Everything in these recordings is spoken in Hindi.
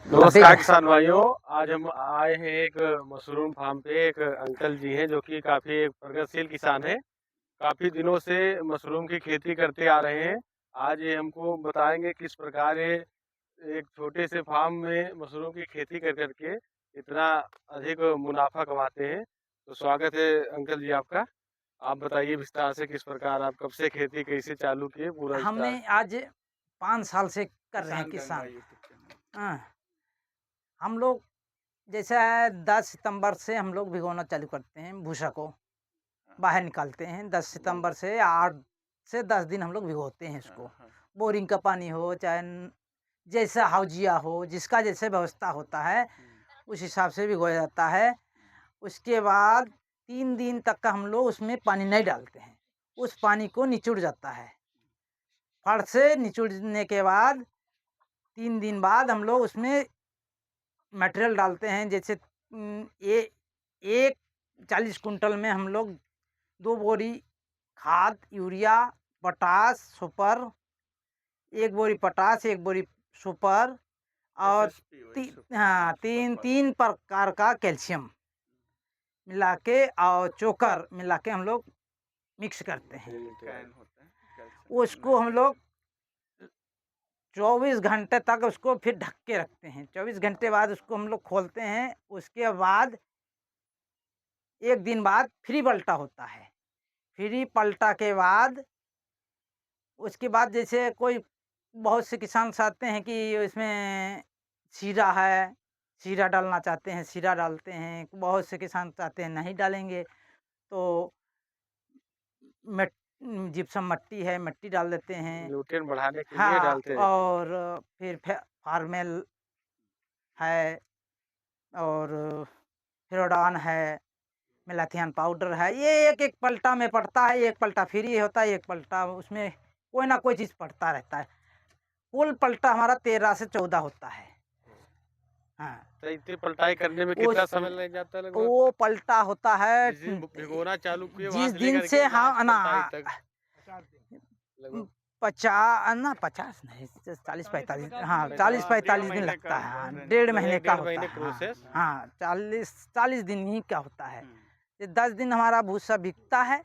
नमस्कार किसान भाइयों। आज हम आए हैं एक मशरूम फार्म पे। एक अंकल जी हैं जो कि काफी एक प्रगतिशील किसान हैं। काफी दिनों से मशरूम की खेती करते आ रहे हैं। आज ये हमको बताएंगे किस प्रकार ये एक छोटे से फार्म में मशरूम की खेती कर करके इतना अधिक मुनाफा कमाते हैं। तो स्वागत है अंकल जी आपका। आप बताइए विस्तार से किस प्रकार आप कब से खेती कैसे चालू किए, पूरा हमने विस्तार। आज 5 साल से कर रहे हैं किसान। हाँ, हम लोग जैसा है 10 सितंबर से हम लोग भिगोना चालू करते हैं भूसा को, बाहर निकालते हैं। 10 सितंबर से 8 से 10 दिन हम लोग भिगोते हैं इसको। बोरिंग का पानी हो चाहे जैसा हौजिया हो, जिसका जैसे व्यवस्था होता है उस हिसाब से भिगोया जाता है। उसके बाद 3 दिन तक का हम लोग उसमें पानी नहीं डालते हैं, उस पानी को निचुड़ जाता है। फड़ से निचुड़ने के बाद 3 दिन बाद हम लोग उसमें मटेरियल डालते हैं। जैसे ये एक 40 कुंटल में हम लोग 2 बोरी खाद, यूरिया, पोटाश, सुपर, 1 बोरी पोटाश, 1 बोरी सुपर और तीन तीन प्रकार का कैल्शियम मिला के और चोकर मिला के हम लोग मिक्स करते हैं। उसको हम लोग 24 घंटे तक उसको फिर ढक के रखते हैं। 24 घंटे बाद उसको हम लोग खोलते हैं। उसके बाद 1 दिन बाद फ्री पलटा होता है। फ्री पलटा के बाद उसके बाद जैसे कोई बहुत से किसान चाहते हैं कि इसमें सीरा है, सीरा डालना चाहते हैं, सीरा डालते हैं। बहुत से किसान चाहते हैं नहीं डालेंगे तो मिट जिप्सम मिट्टी है, मिट्टी डाल देते हैं। न्यूट्रिएंट बढ़ाने के लिए हाँ, डालते रहते हैं। और फिर फार्मेल है और फिरोडान है, मेलाथियन पाउडर है। ये एक-एक पलटा में पड़ता है। एक पलटा फ्री होता है, एक पलटा उसमें कोई ना कोई चीज़ पड़ता रहता है। कुल पलटा हमारा 13 से 14 होता है। हाँ, तो इतनी पलटाई करने में कितना उस समय लग जाता है लगभग? वो पलटा होता है जिस दिन भिगोना चालू किए वहां जिस से दिन लेकर से के लास्ट हाँ ना पलटाई तक लगभग 50 नहीं 40-45 हाँ 45 40-45 दिन महीने लगता का, है। हाँ, 1.5 मतलब महीने एक का डेढ़ होता महीने है। हाँ, प्रोसेस। हाँ 40 दिन ही का होता है। ये 10 दिन हमारा भूसा बिकता है।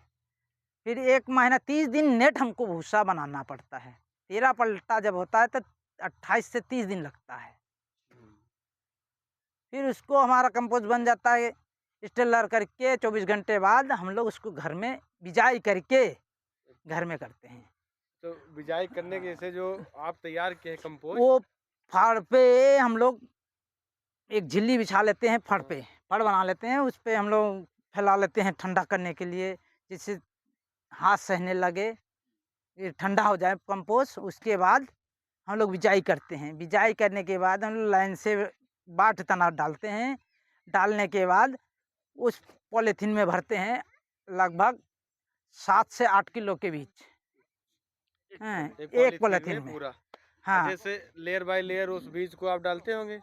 फिर 1 महीना 30 दिन नेट हमको भूसा बनाना पड़ता है। 13 पलटा जब होता है तो 28 से 30 दिन लगता है। फिर उसको हमारा कंपोस्ट बन जाता है। स्टेलर करके 24 घंटे बाद हम लोग उसको घर में बिजाई करके घर में करते हैं। तो बिजाई करने के से जो आप तैयार किए हैं कंपोस्ट। वो फाड़ पे हम लोग एक झिल्ली बिछा लेते हैं। फड़ पे फड़ बना लेते हैं, उस पे हम लोग फैला लेते हैं ठंडा करने के लिए, जिससे हाथ सहने लगे, ये ठंडा हो जाए कंपोस्ट। उसके बाद हम लोग बिजाई करते हैं। बिजाई करने के बाद हम लोग लाइन से बाट तना डालते हैं। डालने के बाद उस पॉलीथीन में भरते हैं, लगभग 7 से 8 किलो के बीच। एक एक पॉलीथीन पॉलीथीन में में। पूरा हाँ, अच्छे से लेयर बाय लेयर उस बीज को आप डालते होंगे।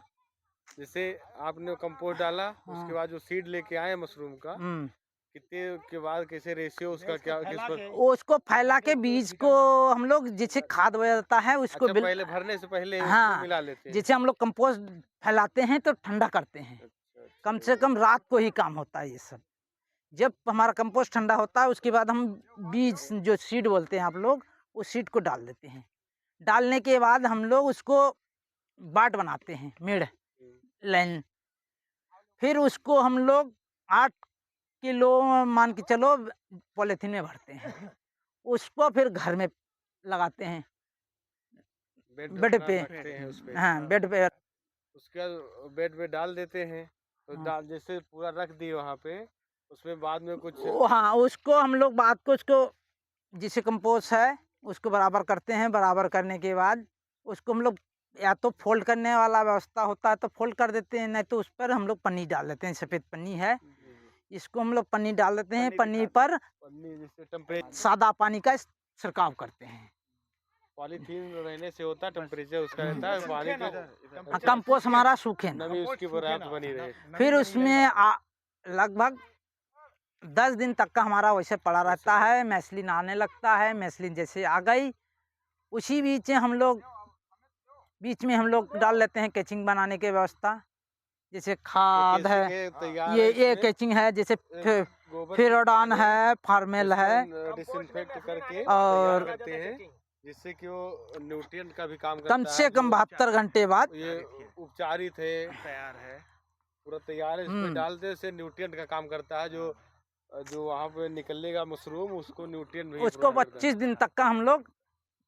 जैसे आपने कंपोस्ट डाला, उसके हाँ। बाद जो सीड लेके आए मशरूम का, कितने के बाद कैसे रेशियो उसका क्या किस पर। उसको फैला के बीज को हम लोग जैसे खाद बजाता है उसको अच्छा, पहले भरने से पहले उसको हाँ, मिला लेते हैं। जैसे हम लोग कंपोस्ट फैलाते हैं तो ठंडा करते हैं। अच्छा कम अच्छा। से कम रात को ही काम होता है ये सब। जब हमारा कंपोस्ट ठंडा होता है उसके बाद हम बीज जो सीड बोलते हैं आप लोग, उस सीड को डाल देते हैं। डालने के बाद हम लोग उसको बाट बनाते हैं, मेड़ लाइन। फिर उसको हम लोग 8 किलो मान के चलो पॉलीथीन में भरते हैं। उसको फिर घर में लगाते हैं, बेड बेड बना पे। रखते हैं उस पे। हाँ, बेड पे। उसके बाद बेड पे डाल देते हैं। तो हाँ, डाल जैसे पूरा रख दिए वहाँ पे, उसमें बाद में कुछ। हाँ, उसको हम लोग बाद को उसको जिसे कंपोस्ट है उसको बराबर करते हैं। बराबर करने के बाद उसको हम लोग या तो फोल्ड करने वाला व्यवस्था होता है तो फोल्ड कर देते हैं, नहीं तो उस पर हम लोग पन्नी डाल देते हैं। सफ़ेद पन्नी है, इसको हम लोग पन्नी डाल देते हैं। पन्नी पर पन्नी जैसे टेम्परेचर, सादा पानी का छिड़काव करते हैं। पॉलीथीन रहने से होता टेम्परेचर उसका रहता है पानी के। हाँ, अच्छा, कंपोस्ट हमारा सूखे ना। नमी उसकी पर्याप्त बनी रहे। फिर उसमें लगभग 10 दिन तक का हमारा वैसे पड़ा रहता है। मैसलिन आने लगता है। मैसलिन जैसे आ गई, उसी बीच हम लोग बीच में हम लोग डाल लेते हैं कैचिंग बनाने की व्यवस्था, जैसे खाद है, ये कैचिंग है, जैसे फेरोडॉन है, फार्मेल है, डिसइंफेक्ट करके और तैयार करते हैं, जिससे कि वो न्यूट्रिएंट का भी काम करता कम से कम 72 घंटे बाद ये उपचारित है, तैयार है, पूरा तैयार है। इसमें डालते से न्यूट्रिएंट का काम करता है, जो वहाँ पे निकलेगा मशरूम, उसको न्यूट्रिएंट भी उसको 25 दिन तक का हम लोग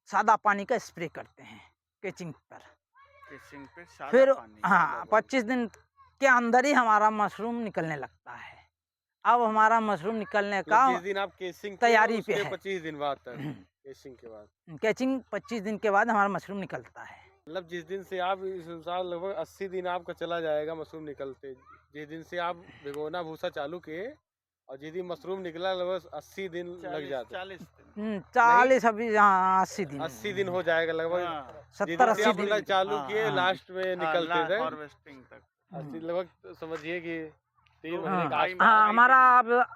सादा पानी का स्प्रे करते हैं कैचिंग पर। फिर हाँ 25 दिन के अंदर ही हमारा मशरूम निकलने लगता है। अब हमारा मशरूम निकलने का जिस दिन आप केसिंग तैयारी पे है, 25 दिन बाद तक केसिंग के बाद, कैचिंग 25 दिन के बाद हमारा मशरूम निकलता है। मतलब जिस दिन से आप इस अनुसार लगभग 80 दिन आपका चला जाएगा मशरूम निकलते, जिस दिन से आप भिगोना भूसा चालू किए और जिस दिन मशरूम निकला लगभग 80 दिन लग जाते, 40 अभी, हाँ 80 दिन, 80 दिन हो जाएगा लगभग, 70-80 दिन चालू किए लास्ट में निकलते थे हार्वेस्टिंग तक 80 लगभग, समझिए कि 3 महीने का हाँ हमारा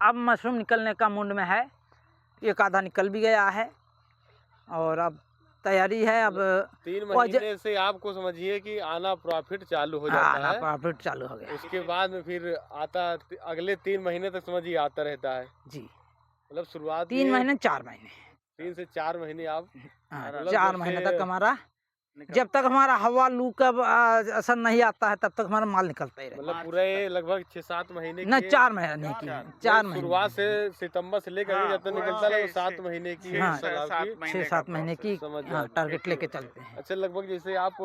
अब मशरूम निकलने का मूड में है, एक आधा निकल भी गया है और अब तैयारी है। अब 3 महीने से आपको समझिए कि आना प्रॉफिट चालू हो जाता है, प्रॉफिट चालू हो गया। उसके बाद में फिर आता अगले 3 महीने तक समझिए आता रहता है जी, मतलब शुरुआत 3 महीने 4 महीने, 3 से 4 महीने आप 4 महीने तक हमारा, जब तक हमारा हवा लू का असर नहीं आता है तब तक हमारा माल निकलता ही रहता है। मतलब पूरे लगभग 6-7 महीने न 4 महीने की, 4 महीने शुरुआत से सितंबर से लेकर जब तक निकलता है 7 महीने की, 6-7 महीने की टारगेट लेके चलते हैं। अच्छा, लगभग जैसे आप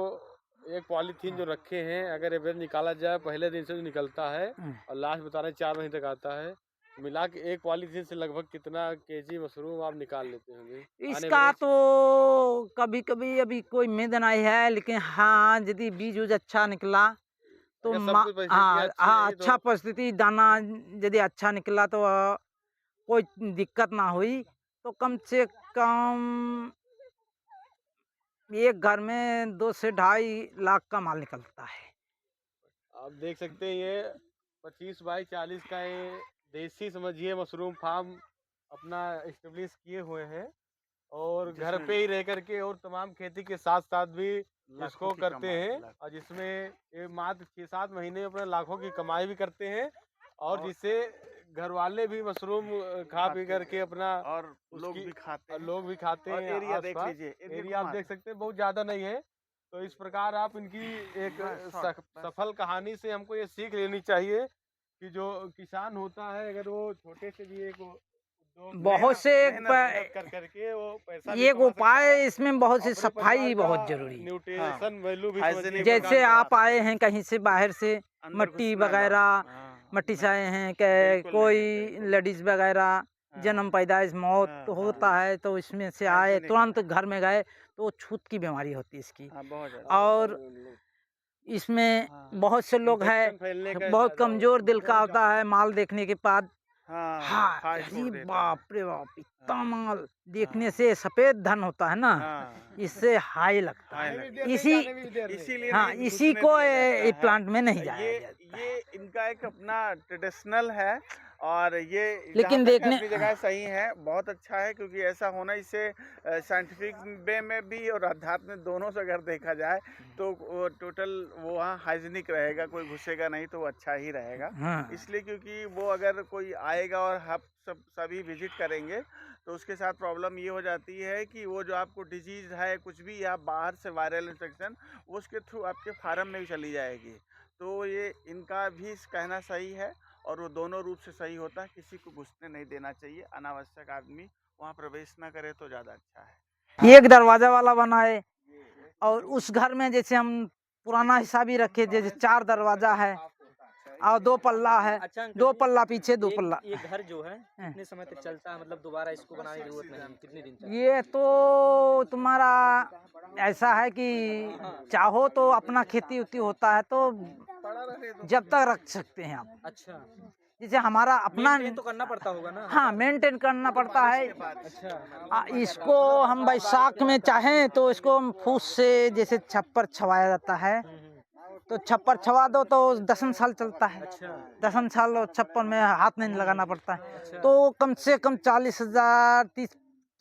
एक पॉलीथीन जो रखे हैं, अगर एवरेज निकाला जाए पहले दिन से जो निकलता है और लास्ट बता रहे 4 महीने तक आता है, मिला के एक पॉलीथीन से लगभग कितना केजी मशरूम आप निकाल लेते होंगे? इसका तो कभी कभी अभी कोई मेद नहीं है, लेकिन हाँ यदि बीज उज अच्छा निकला तो अच्छा परिस्थिति, दाना यदि अच्छा निकला तो कोई दिक्कत ना हुई तो कम से कम एक घर में 2 से 2.5 लाख का माल निकलता है। आप देख सकते हैं ये 25 बाई 40 का ये देसी समझिए मशरूम फार्म अपना एस्टेब्लिश किए हुए हैं और घर पे ही रह करके और तमाम खेती के साथ साथ भी इसको करते हैं, और जिसमें ये मात्र 6-7 महीने में अपने लाखों की कमाई भी करते हैं, और जिससे घर वाले भी मशरूम खा पी करके अपना, और लोग भी खाते हैं। एरिया देख लीजिए, एरिया आप देख सकते हैं बहुत ज़्यादा नहीं है। तो इस प्रकार आप इनकी एक सफल कहानी से हमको ये सीख लेनी चाहिए कि जो किसान होता है, अगर वो छोटे से भी एक बहुत से करके वो पैसा एक उपाय, इसमें बहुत सी सफाई बहुत जरूरी, न्यूट्रिशन वैल्यू भी, जैसे आप आए हैं कहीं से बाहर से, मट्टी वगैरह, मट्टी से आए हैं कि कोई लेडीज वगैरह जन्म पैदाइश मौत तो होता है, तो इसमें से आए तुरंत घर में गए तो छूत की बीमारी होती है इसकी। और इसमें बहुत से लोग हैं बहुत कमजोर दिल का होता है, माल देखने के बाद अरे बाप रे बाप इतना माल देखने से सफेद धन होता है ना, इससे हाई लगता है, इसीलिए इसी को प्लांट में नहीं जाया जाता। ये इनका एक अपना ट्रेडिशनल है, और ये लेकिन देखने अपनी जगह सही है, बहुत अच्छा है, क्योंकि ऐसा होना, इससे साइंटिफिक वे में भी और आध्यात्मिक दोनों से अगर देखा जाए तो टोटल वो वहाँ हाइजीनिक रहेगा, कोई घुसेगा नहीं तो वो अच्छा ही रहेगा। इसलिए क्योंकि वो अगर कोई आएगा और आप सभी विजिट करेंगे तो उसके साथ प्रॉब्लम ये हो जाती है कि वो जो आपको डिजीज़ है कुछ भी, या बाहर से वायरल इन्फेक्शन, वो उसके थ्रू आपके फार्म में भी चली जाएगी। तो ये इनका भी कहना सही है, और वो दोनों रूप से सही होता है, किसी को घुसने नहीं देना चाहिए, अनावश्यक आदमी वहाँ प्रवेश ना करे तो ज़्यादा अच्छा है। एक दरवाजा वाला बनाए, और उस घर में जैसे हम पुराना हिसाब ही रखे, जैसे 4 दरवाजा है और 2 पल्ला है। अच्छा, 2 पल्ला पीछे 2 पल्ला। ये घर जो है कितने समय तक चलता है, मतलब दोबारा इसको बनाने की जरूरत नहीं, कितने दिन तक? ये तो तुम्हारा ऐसा है कि चाहो तो अपना खेती उती होता है तो जब तक रख सकते हैं आप। अच्छा, जैसे हमारा अपना मेंटेन तो करना पड़ता होगा ना? हाँ, मेंटेन करना पड़ता है। अच्छा, इसको हम बैसाख में चाहें तो इसको हम फूस से जैसे छप्पर छवाया जाता है, तो छप्पर छवा दो तो 10 साल चलता है। अच्छा। 10 साल और छप्पर में हाथ नहीं लगाना पड़ता है। अच्छा। तो कम से कम 40,000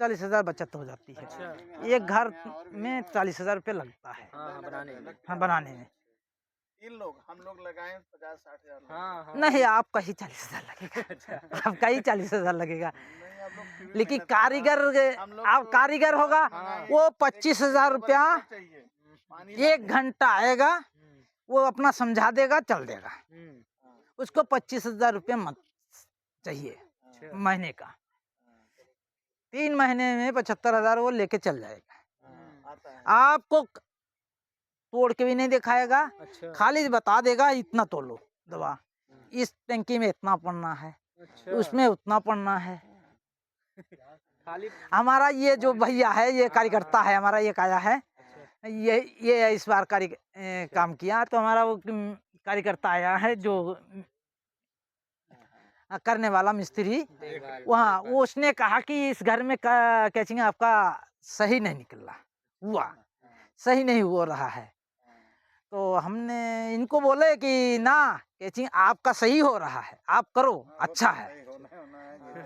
40,000 बचत हो जाती है। अच्छा। एक घर में 40,000 रुपये लगता है। हाँ हाँ बनाने में। हाँ, बनाने में। हम लोग लगाए 50-60 हजार हाँ हाँ नहीं, आपका ही 40,000 लगेगा। अच्छा। आपका ही 40,000 लगेगा। नहीं, आप लोग फिर भी लेकिन मेहनत कारीगर हम लोग आप तो कारीगर होगा हाँ। वो 25,000 रुपया चाहिए पानी 1 घंटा आएगा, वो अपना समझा देगा, चल देगा। हम्म, उसको 25,000 रुपया मत चाहिए अच्छा। महीने का। 3 महीने में 75,000 वो लेके चल जाएगा। आता है। आपको तोड़ के भी नहीं दिखाएगा, अच्छा। खाली बता देगा इतना तोलो दवा, इस टंकी में इतना पड़ना है, अच्छा। उसमें उतना पड़ना है। खाली। हमारा ये जो भैया है, ये कार्यकर्ता है हमारा, एक आया है, अच्छा। ये इस बार काम किया, तो हमारा वो कार्यकर्ता आया है जो करने वाला मिस्त्री, देखभाल। वहाँ वो उसने कहा कि इस घर में कैचिंग आपका सही नहीं निकल रहा हुआ, सही नहीं हो रहा है। तो हमने इनको बोले कि ना, कैचिंग आपका सही हो रहा है, आप करो, अच्छा है।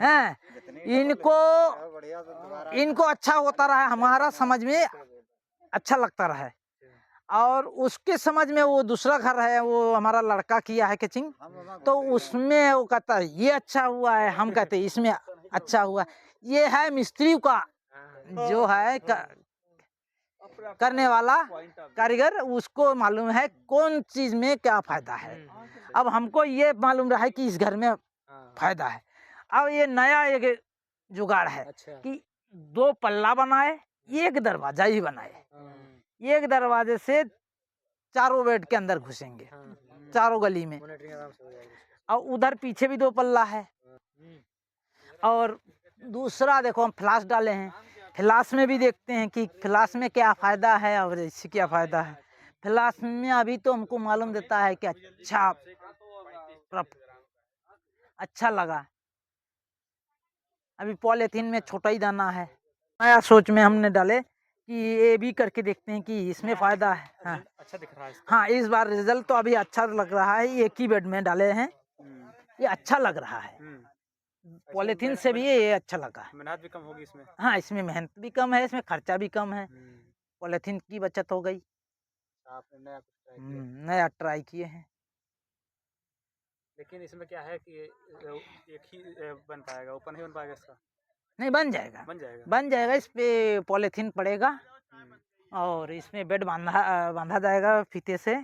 हैं, इनको अच्छा होता रहा, हमारा समझ में अच्छा लगता रहा है। और उसके समझ में वो दूसरा घर है, वो हमारा लड़का किया है कैचिंग, तो उसमें वो कहता है ये अच्छा हुआ है, हम कहते हैं इसमें अच्छा हुआ। ये है मिस्त्री का जो है करने वाला कारीगर, उसको मालूम है कौन चीज में क्या फायदा है। अब हमको ये मालूम रहा है कि इस घर में फायदा है। अब ये नया एक जुगाड़ है अच्छा। कि 2 पल्ला बनाए, एक दरवाजा ही बनाए, एक दरवाजे से चारों बेड के अंदर घुसेंगे, चारों गली में। मॉनिटरिंग आराम से हो जाएगी। और उधर पीछे भी 2 पल्ला है। और दूसरा देखो, हम फ्लास डाले हैं, फ्लास में भी देखते हैं कि फ्लास में क्या फायदा है और इससे क्या फायदा है। फ्लास में अभी तो हमको मालूम देता है कि अच्छा लगा। अभी पॉलीथीन में छोटा ही दाना है, नया सोच में हमने डाले कि ये भी करके देखते हैं कि इसमें फायदा है। हाँ, अच्छा दिख रहा है इसका। हाँ, इस बार रिजल्ट तो अभी अच्छा लग रहा है। एक ही बेड में डाले हैं, ये अच्छा लग रहा है। पॉलीथीन से भी ये अच्छा लगा। मेहनत भी कम होगी इसमें। हाँ, इसमें मेहनत भी कम है, इसमें खर्चा भी कम है, पॉलीथीन की बचत हो गई। आपने नया कुछ ट्राई किया। नया ट्राई किए हैं। लेकिन इसमें क्या है कि एक ही बन पाएगा, ओपन ही बन पाएगा इसका। नहीं, बन जाएगा, बन जाएगा। बन जाएगा। इस पे पॉलीथीन पड़ेगा और इसमें बेड बांधा जाएगा फीते से।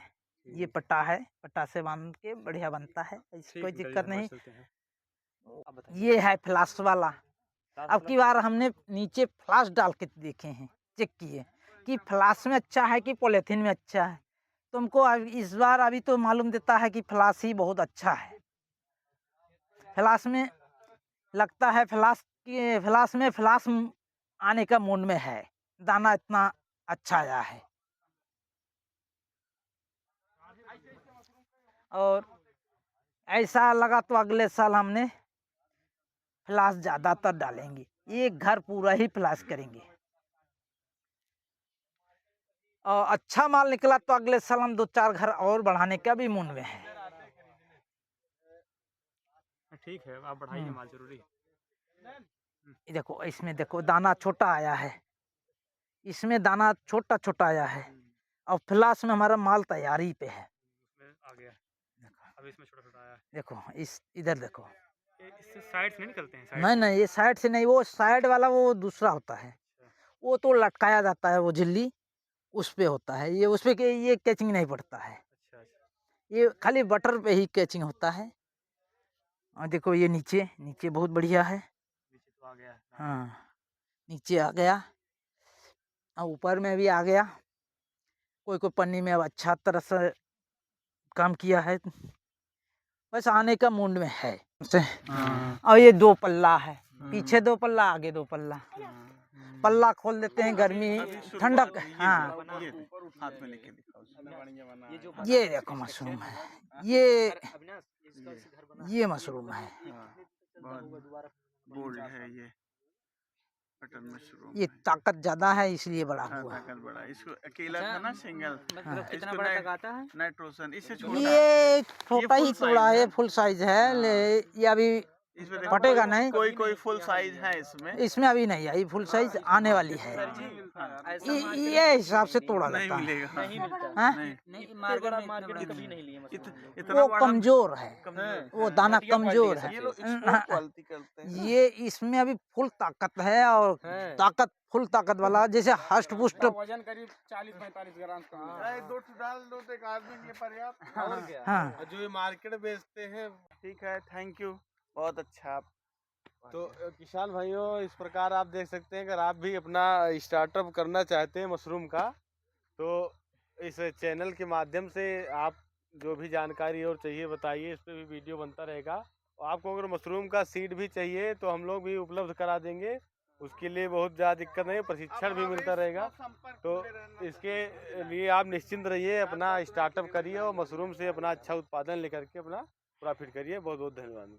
ये पट्टा है, पट्टा से बांध के बढ़िया बनता है, कोई दिक्कत नहीं। ये है फ्लास वाला। अब की बार हमने नीचे फ्लास डाल के देखे हैं, चेक किए कि फ्लास में अच्छा है कि पॉलीथीन में अच्छा है। तुमको इस बार अभी तो मालूम देता है कि फ्लास ही बहुत अच्छा है। फ्लास में लगता है फ्लास आने का मूड में है, दाना इतना अच्छा आया है। और ऐसा लगा तो अगले साल हमने फ्लास ज्यादातर डालेंगे, एक घर पूरा ही फ्लास करेंगे। और अच्छा माल निकला तो अगले साल हम 2-4 घर और बढ़ाने का भी मूड में है। ठीक है, आप बढ़ाइए, माल जरूरी है। देखो, इसमें देखो दाना छोटा आया है, इसमें दाना छोटा छोटा आया है, और फ्लास में हमारा माल तैयारी पे है। आ गया। अब इसमें छोटा छोटा आया है। देखो, इधर देखो, इससे साइड से नहीं निकलते हैं? नहीं नहीं, ये साइड से नहीं, वो साइड वाला वो दूसरा होता है, वो तो लटकाया जाता है, वो झिल्ली उस पे होता है। ये उस पे ये कैचिंग नहीं पड़ता है, अच्छा अच्छा। ये खाली बटर पे ही कैचिंग होता है। और देखो, ये नीचे बहुत बढ़िया है। नीचे तो आ गया है। हाँ, नीचे आ गया और ऊपर में भी आ गया। कोई कोई पन्नी में अब अच्छा तरह से काम किया है, बस आने का मूड में है। और ये 2 पल्ला है, पीछे 2 पल्ला, आगे 2 पल्ला। पल्ला खोल देते हैं, गर्मी ठंडक। हाँ, हाथ में लेके दिखाओ। ये जो ये देखो मशरूम है, ये मशरूम है, गोल्ड है ये बटन मशरूम। ये ताकत ज्यादा है इसलिए बड़ा हुआ। ताकत बड़ा, इसको अकेला था ना सिंगल, मतलब कितना इसको बड़ा तक आता है? नाइट्रोजन इससे छोटा। ये छोटा ही full टुकड़ा size है, है। फुल साइज है। ये अभी इसमें देखो फटेगा नहीं। कोई फुल साइज है इसमें इसमें अभी नहीं आई, फुल साइज आने वाली है। ऐसा ये हिसाब से तोड़ा नहीं जाता है। मिलेगा। नहीं मिलता। हाँ? नहीं इतने बड़ा मार्केट में कभी नहीं लिए मशरूम। इतना वो बड़ा कमजोर है, कमजोर। वो दाना घटिया कमजोर क्वालिटी है। ये लोग एक्सपोर्ट क्वालिटी करते हैं। ये इसमें अभी फुल ताकत है, और हैं। ताकत फुल ताकत वाला, जैसे हष्ट पुष्ट। वजन करीब 40-45 ग्राम का मिलता है। दो डाल दो तो एक आदमी के लिए पर्याप्त। और क्या? हाँ, और जो ये मार्केट बेचते हैं। ठीक है, थैंक यू, बहुत अच्छा। तो किसान भाइयों, इस प्रकार आप देख सकते हैं, अगर आप भी अपना स्टार्टअप करना चाहते हैं मशरूम का, तो इस चैनल के माध्यम से आप जो भी जानकारी और चाहिए बताइए, इस पर भी वीडियो बनता रहेगा। और आपको अगर मशरूम का सीड भी चाहिए तो हम लोग भी उपलब्ध करा देंगे, उसके लिए बहुत ज़्यादा दिक्कत नहीं, प्रशिक्षण भी मिलता रहेगा। तो इसके लिए आप निश्चिंत रहिए, अपना स्टार्टअप करिए और मशरूम से अपना अच्छा उत्पादन लेकर के अपना प्रॉफिट करिए। बहुत बहुत धन्यवाद।